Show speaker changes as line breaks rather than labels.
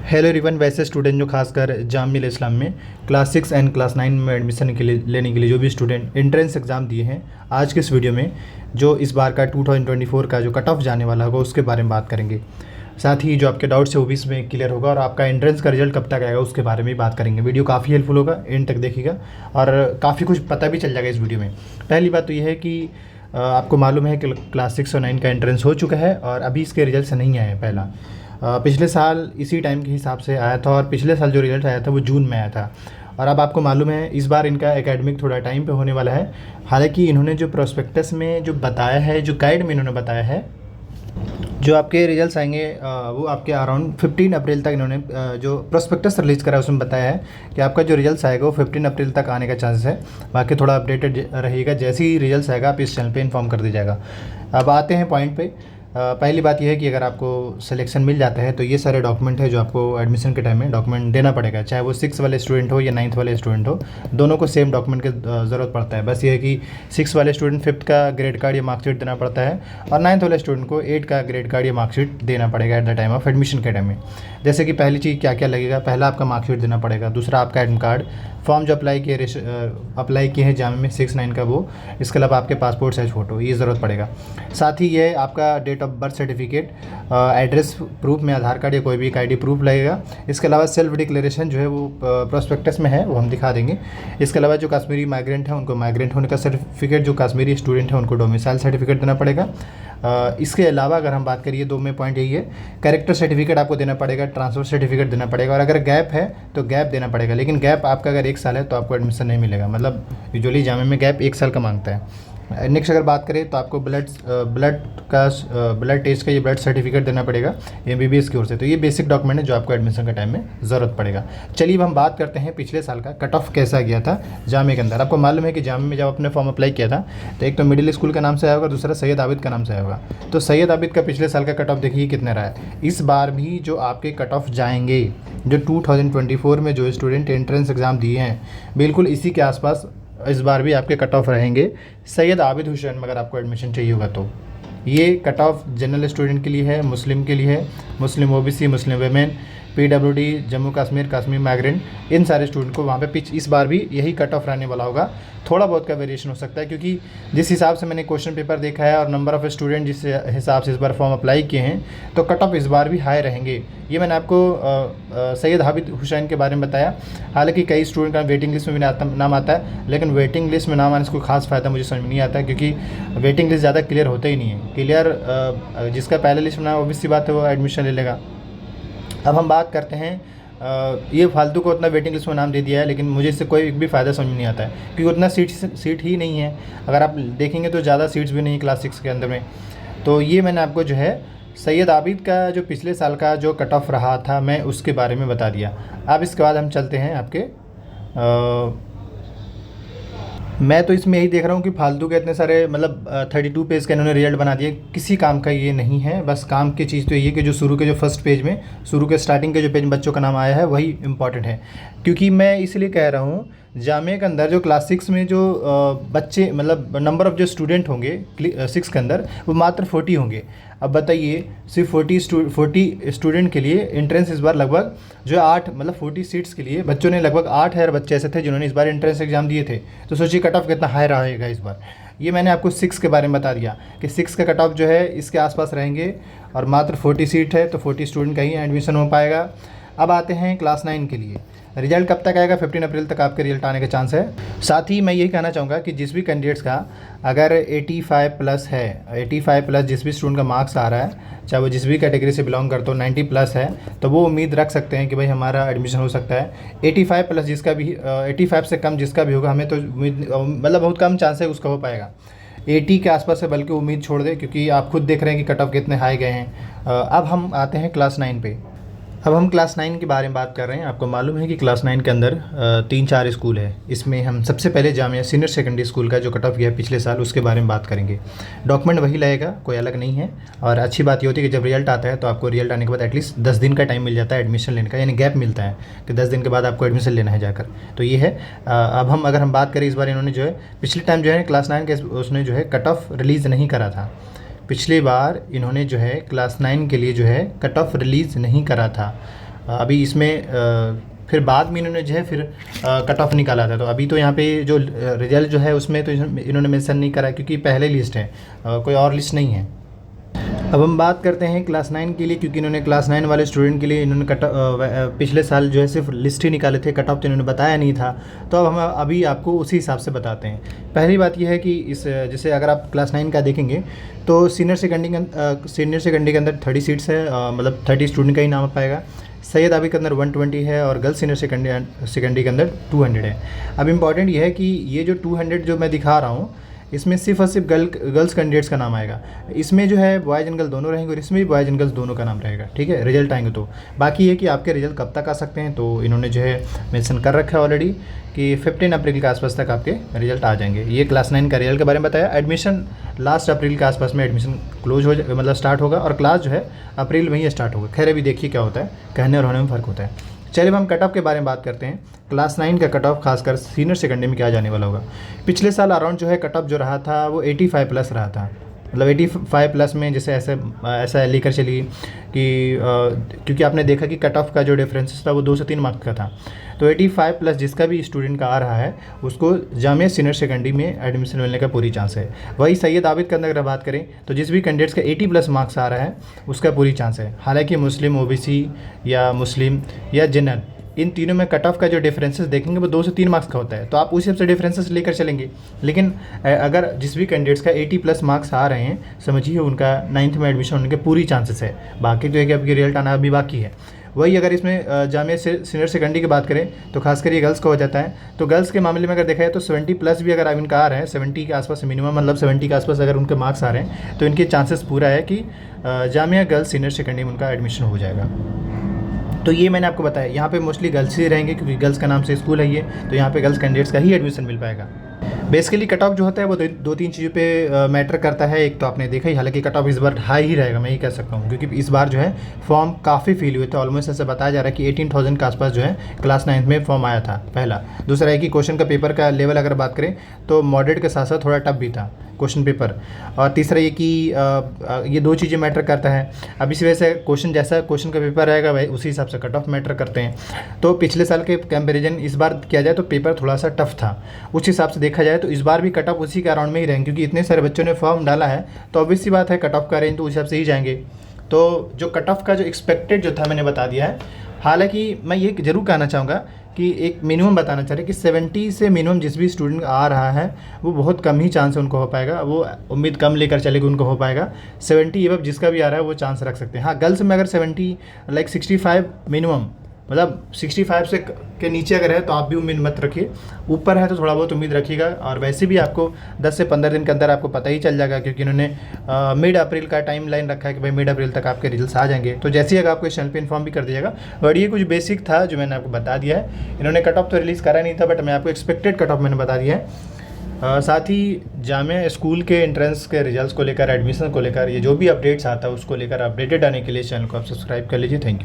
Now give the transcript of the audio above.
Hello everyone. वैसे student जो खासकर जामिया इस्लाम में क्लास 6 एंड क्लास 9 में एडमिशन के लिए लेने के लिए जो भी स्टूडेंट एंट्रेंस एग्ज़ाम दिए हैं, आज के इस वीडियो में जो इस बार का 2024 का जो कट ऑफ जाने वाला होगा उसके बारे में बात करेंगे। साथ ही जो आपके डाउट्स है वो भी इसमें क्लियर होगा और आपका एंट्रेंस का रिजल्ट कब तक आएगा उसके बारे में भी बात करेंगे। वीडियो काफ़ी हेल्पफुल होगा, एंड तक देखिएगा और काफ़ी कुछ पता भी चल जाएगा इस वीडियो में। पहली बात तो ये है कि आपको मालूम है कि क्लास 6 और 9 का एंट्रेंस हो चुका है और अभी इसके रिजल्ट नहीं आए हैं। पहला पिछले साल इसी टाइम के हिसाब से आया था और पिछले साल जो रिजल्ट आया था वो जून में आया था। और अब आपको मालूम है इस बार इनका एकेडमिक थोड़ा टाइम पे होने वाला है। हालांकि इन्होंने जो प्रोस्पेक्टस में जो बताया है, जो गाइड में इन्होंने बताया है, जो आपके रिजल्ट्स आएंगे वो आपके अराउंड 15 अप्रैल तक इन्होंने जो प्रोस्पेक्टस रिलीज़ करा उसमें बताया है कि आपका जो रिजल्ट्स आएगा वो 15 अप्रैल तक आने का चांसेस है। बाकी थोड़ा अपडेटेड रहेगा, जैसे ही रिजल्ट्स आएगा आप इस चैनल पे इन्फॉर्म कर दिया जाएगा। अब आते हैं पॉइंट पे। पहली बात यह है कि अगर आपको सिलेक्शन मिल जाता है तो ये सारे डॉक्यूमेंट है जो आपको एडमिशन के टाइम में डॉक्यूमेंट देना पड़ेगा, चाहे वो 6 वाले स्टूडेंट हो या 9th वाले स्टूडेंट हो, दोनों को सेम डॉक्यूमेंट की ज़रूरत पड़ता है। बस ये है कि 6 वाले स्टूडेंट 5th का ग्रेड कार्ड या मार्कशीट देना पड़ता है और 9th वाले स्टूडेंट को 8 का ग्रेड कार्ड या मार्कशीट देना पड़ेगा at the time of admission के टाइम में। जैसे कि पहली चीज़ क्या क्या लगेगा, पहला आपका मार्कशीट देना पड़ेगा, दूसरा आपका एडमिट कार्ड, फॉर्म जो अप्लाई किए हैं जामिया में 6-9 का वो, इसके अलावा आपके पासपोर्ट साइज फ़ोटो, ये ज़रूरत पड़ेगा। साथ ही ये आपका date of birth certificate, address proof में आधार कार्ड या कोई भी एक आईडी प्रूफ लगेगा। इसके अलावा सेल्फ डिक्लेरेशन जो है वो प्रोस्पेक्टस में है, वो हम दिखा देंगे। इसके अलावा जो कश्मीरी माइग्रेंट है उनको माइग्रेंट होने का सर्टिफिकेट, जो कश्मीरी स्टूडेंट है उनको डोमिसाइल सर्टिफिकेट देना पड़ेगा। इसके अलावा अगर हम बात करिए, दो में पॉइंट यही है, कैरेक्टर सर्टिफिकेट आपको देना पड़ेगा, ट्रांसफ़र सर्टिफिकेट देना पड़ेगा और अगर गैप है तो गैप देना पड़ेगा। लेकिन गैप आपका अगर 1 साल है तो आपको एडमिशन नहीं मिलेगा, मतलब यूजुअली जामिया में गैप 1 साल का मांगता है। नेक्स्ट अगर बात करें तो आपको ब्लड टेस्ट का ये ब्लड सर्टिफिकेट देना पड़ेगा MBBS की ओर से। तो ये बेसिक डॉक्यूमेंट है जो आपको एडमिशन के टाइम में ज़रूरत पड़ेगा। चलिए अब हम बात करते हैं पिछले साल का कट ऑफ कैसा गया था जामिया के अंदर। आपको मालूम है कि जामिया में जब आपने फॉर्म अप्लाई किया था तो एक तो मिडिल स्कूल का नाम से आया होगा, दूसरा सैयद आबिद का नाम से आया होगा। तो सैयद आबिद का पिछले साल का कट ऑफ देखिए कितने रहा है। इस बार भी जो आपके कट ऑफ जाएंगे, जो 2024 में जो स्टूडेंट एंट्रेंस एग्ज़ाम दिए हैं, बिल्कुल इसी के आसपास इस बार भी आपके कट ऑफ रहेंगे। सैयद आबिद हुसैन में अगर आपको एडमिशन चाहिए होगा तो ये कट ऑफ जनरल स्टूडेंट के लिए है, मुस्लिम के लिए है, Muslim OBC, Muslim women, PWD, Jammu Kashmir, Kashmir migrant, इन सारे स्टूडेंट को वहाँ पे इस बार भी यही कट ऑफ रहने वाला होगा। थोड़ा बहुत का वेरिएशन हो सकता है क्योंकि जिस हिसाब से मैंने क्वेश्चन पेपर देखा है और नंबर ऑफ़ स्टूडेंट जिस हिसाब से इस बार फॉर्म अप्लाई किए हैं तो कट ऑफ इस बार भी हाई रहेंगे। ये मैंने आपको सैयद आबिद हुसैन के बारे में बताया। हालांकि कई स्टूडेंट का वेटिंग लिस्ट में भी नाम आता है, लेकिन वेटिंग लिस्ट में नाम आने से कोई खास फ़ायदा मुझे समझ में नहीं आता है क्योंकि वेटिंग लिस्ट ज़्यादा क्लियर होता ही नहीं है। क्लियर जिसका पहले लिस्ट में नाम, ऑब्वियस सी बात है वो एडमिशन ले लेगा। अब हम बात करते हैं, ये फालतू को उतना वेटिंग लिस्ट में नाम दे दिया है, लेकिन मुझे इससे कोई भी फ़ायदा समझ में नहीं आता है क्योंकि उतना सीट ही नहीं है। अगर आप देखेंगे तो ज़्यादा सीट्स भी नहीं क्लास 6 के अंदर में। तो ये मैंने आपको जो है सैयद आबिद का जो पिछले साल का जो कट ऑफ रहा था मैं उसके बारे में बता दिया। अब इसके बाद हम चलते हैं आपके मैं तो इसमें यही देख रहा हूँ कि फालतू के इतने सारे, मतलब 32 पेज का इन्होंने रिजल्ट बना दिए, किसी काम का ये नहीं है। बस काम की चीज़ तो ये कि जो शुरू के जो फर्स्ट पेज में, शुरू के स्टार्टिंग के जो पेज में बच्चों का नाम आया है वही इंपॉर्टेंट है। क्योंकि मैं इसलिए कह रहा हूँ जामिया के अंदर जो क्लास 6 में जो बच्चे, मतलब नंबर ऑफ़ जो स्टूडेंट होंगे 6 के अंदर वो मात्र 40 होंगे। अब बताइए सिर्फ 40 स्टूडेंट के लिए एंट्रेंस इस बार लगभग जो 8, मतलब 40 सीट्स के लिए बच्चों ने लगभग 8,000 बच्चे ऐसे थे जिन्होंने इस बार एंट्रेंस एग्ज़ाम दिए थे। तो सोचिए कट ऑफ कितना हाई रहेगा इस बार। ये मैंने आपको 6 के बारे में बता दिया कि 6 का कट ऑफ जो है इसके आसपास रहेंगे और मात्र 40 सीट है तो 40 स्टूडेंट का ही एडमिशन हो पाएगा। अब आते हैं क्लास 9 के लिए। रिजल्ट कब तक आएगा? 15 अप्रैल तक आपके रिजल्ट आने के चांस है। साथ ही मैं यही कहना चाहूँगा कि जिस भी कैंडिडेट्स का अगर 85 प्लस है, 85 प्लस जिस भी स्टूडेंट का मार्क्स आ रहा है, चाहे वो जिस भी कैटेगरी से बिलोंग करते हो, 90 प्लस है, तो वो उम्मीद रख सकते हैं कि भाई हमारा एडमिशन हो सकता है। 85 प्लस जिसका भी 85 से कम जिसका भी होगा, हमें तो उम्मीद, मतलब बहुत कम चांस है उसका हो पाएगा। 80 के आसपास से बल्कि उम्मीद छोड़ दे क्योंकि आप खुद देख रहे हैं कि कट ऑफ कितने हाई गए हैं। अब हम आते हैं क्लास 9 पे। अब हम क्लास 9 के बारे में बात कर रहे हैं। आपको मालूम है कि क्लास 9 के अंदर 3-4 स्कूल है। इसमें हम सबसे पहले जामिया सीनियर सेकेंडरी स्कूल का जो कट ऑफ गया है पिछले साल उसके बारे में बात करेंगे। डॉक्यूमेंट वही लगेगा, कोई अलग नहीं है। और अच्छी बात ये होती है कि जब रिजल्ट आता है तो आपको रिजल्ट आने के बाद एटलीस्ट 10 दिन का टाइम मिल जाता है एडमिशन लेने का, यानी गैप मिलता है कि 10 दिन के बाद आपको एडमिशन लेना है जाकर। तो ये है। अब अगर हम बात करें, इस बार इन्होंने जो है पिछले टाइम जो है क्लास 9 के उसने जो है कट ऑफ रिलीज़ नहीं करा था। पिछली बार इन्होंने जो है क्लास 9 के लिए जो है कट ऑफ रिलीज़ नहीं करा था। अभी इसमें फिर बाद में इन्होंने जो है फिर कट ऑफ निकाला था। तो अभी तो यहाँ पे जो रिजल्ट जो है उसमें तो इन्होंने मेंशन नहीं करा क्योंकि पहले लिस्ट है, कोई और लिस्ट नहीं है। अब हम बात करते हैं क्लास 9 के लिए, क्योंकि इन्होंने क्लास 9 वाले स्टूडेंट के लिए इन्होंने पिछले साल जो है सिर्फ लिस्ट ही निकाले थे, कट ऑफ तो इन्होंने बताया नहीं था। तो अब हम अभी आपको उसी हिसाब से बताते हैं। पहली बात यह है कि इस जैसे अगर आप क्लास 9 का देखेंगे तो सीनियर सेकेंडरी के अंदर 30 सीट्स है, मतलब 30 स्टूडेंट का ही नाम आ पाएगा। सैयद आबिद के अंदर 120 है और गर्ल्स सीनियर सेकेंडरी के अंदर 200 है। अब इम्पॉर्टेंट ये है कि ये जो 200 जो मैं दिखा रहा हूँ इसमें सिर्फ और सिर्फ गर्ल्स कैंडिडेट्स का नाम आएगा। इसमें जो है बॉयज़ एंड गर्ल्स दोनों रहेंगे और इसमें भी बॉयज़ एंड गर्ल्स दोनों का नाम रहेगा, ठीक है, रिजल्ट आएंगे तो। बाकी ये कि आपके रिजल्ट कब तक आ सकते हैं, तो इन्होंने जो है मेंशन कर रखा है ऑलरेडी कि 15 अप्रैल के आसपास तक आपके रिजल्ट आ जाएंगे। ये क्लास 9 का रिजल्ट के बारे में बताया। एडमिशन लास्ट अप्रैल के आसपास में एडमिशन क्लोज हो मतलब स्टार्ट होगा और क्लास जो है अप्रैल में ही स्टार्ट होगा। खैर अभी देखिए क्या होता है, कहने और होने में फ़र्क होता है। चलिए अब हम कट ऑफ के बारे में बात करते हैं। क्लास 9 का कट ऑफ खासकर सीनियर सेकेंडरी में क्या जाने वाला होगा। पिछले साल अराउंड जो है कट ऑफ जो रहा था वो 85 प्लस रहा था, मतलब 85 प्लस में जैसे ऐसा लेकर चलिए कि क्योंकि आपने देखा कि कट ऑफ का जो डिफरेंस था वो 2 से 3 मार्क्स का था। तो 85 प्लस जिसका भी स्टूडेंट का आ रहा है उसको जामिया सीनियर सेकेंडरी में एडमिशन मिलने का पूरी चांस है। वही सैयद आबिद के अंदर अगर बात करें तो जिस भी कैंडिडेट्स का 80 प्लस मार्क्स आ रहा है उसका पूरी चांस है। हालांकि मुस्लिम, ओबीसी या मुस्लिम या जनरल, इन तीनों में कट ऑफ का जो डिफरेंसेस देखेंगे वो 2 से 3 मार्क्स का होता है, तो आप उस हिसाब से डिफरेंसेस लेकर चलेंगे। लेकिन अगर जिस भी कैंडिडेट्स का 80 प्लस मार्क्स आ रहे हैं समझिए उनका 9th में एडमिशन होने के पूरी चांसेस है। बाकी तो है कि आपकी रिजल्ट आना अभी बाकी है। वही अगर इसमें जामिया सीनियर सेकेंडरी की बात करें तो खासकर ये गर्ल्स का हो जाता है। तो गर्ल्स के मामले में अगर देखा जाए तो 70 प्लस भी अगर इनका आ रहे हैं, 70 के आसपास मिनिमम, मतलब 70 के आसपास अगर उनके मार्क्स आ रहे हैं तो इनके चांसेस पूरा है कि जामिया गर्ल्स सीनियर सेकेंडरी में उनका एडमिशन हो जाएगा। तो ये मैंने आपको बताया, यहाँ पे मोस्टली गर्ल्स ही रहेंगे क्योंकि गर्ल्स का नाम से स्कूल है ये, तो यहाँ पे गर्ल्स कैंडिडेट्स का ही एडमिशन मिल पाएगा। बेसिकली कट ऑफ जो होता है वो 2-3 चीज़ों पे मैटर करता है। एक तो आपने देखा ही, हालांकि कट ऑफ इस बार हाई ही रहेगा, मैं ही कह सकता हूँ, क्योंकि इस बार जो है फॉर्म काफ़ी फिल हुए थे। ऑलमोस्ट ऐसा बताया जा रहा है कि 18,000 के आसपास जो है क्लास 9 में फॉर्म आया था पहला। दूसरा है कि क्वेश्चन का पेपर का लेवल अगर बात करें तो मॉडरेट के साथ साथ थोड़ा टफ भी था क्वेश्चन पेपर। और तीसरा ये कि ये 2 चीज़ें मैटर करता है। अब इसी वजह से क्वेश्चन जैसा क्वेश्चन का पेपर रहेगा भाई उसी हिसाब से कट ऑफ मैटर करते हैं। तो पिछले साल के कंपैरिजन इस बार किया जाए तो पेपर थोड़ा सा टफ था, उस हिसाब से देखा जाए तो इस बार भी कट ऑफ उसी के अराउंड में ही रहेंगे, क्योंकि इतने सारे बच्चों ने फॉर्म डाला है तो ऑब्वियस सी बात है कट ऑफ का रेंज तो उस हिसाब से ही जाएंगे। तो जो कट ऑफ का जो एक्सपेक्टेड जो था मैंने बता दिया है। हालांकि मैं ये ज़रूर कहना चाहूँगा कि एक मिनिमम बताना चाह रहे कि 70 से मिनिमम जिस भी स्टूडेंट आ रहा है वो बहुत कम ही चांस उनको हो पाएगा, वो उम्मीद कम लेकर चलेगी उनको हो पाएगा। 70 एबव जिसका भी आ रहा है वो चांस रख सकते हैं। हाँ, गर्ल्स में अगर 70 लाइक 65 मिनिमम, मतलब 65 से के नीचे अगर है तो आप भी उम्मीद मत रखिए, ऊपर है तो थोड़ा बहुत उम्मीद रखिएगा। और वैसे भी आपको 10 से 15 दिन के अंदर आपको पता ही चल जाएगा, क्योंकि इन्होंने मिड अप्रैल का टाइम लाइन रखा है कि भाई मिड अप्रैल तक आपके रिजल्ट्स आ जाएंगे। तो जैसे ही अगर आपको इस चैनल पे इन्फॉर्म भी कर दिएगा। और ये कुछ बेसिक था जो मैंने आपको बता दिया है। इन्होंने कट ऑफ तो रिलीज़ करा नहीं था, बट मैं आपको एक्सपेक्टेड कट ऑफ मैंने बता दिया है। साथ ही जामिया स्कूल के एंट्रेंस के रिजल्ट्स को लेकर, एडमिशन को लेकर, ये जो भी अपडेट्स आता है उसको लेकर अपडेटेड आने के लिए चैनल को आप सब्सक्राइब कर लीजिए। Thank you.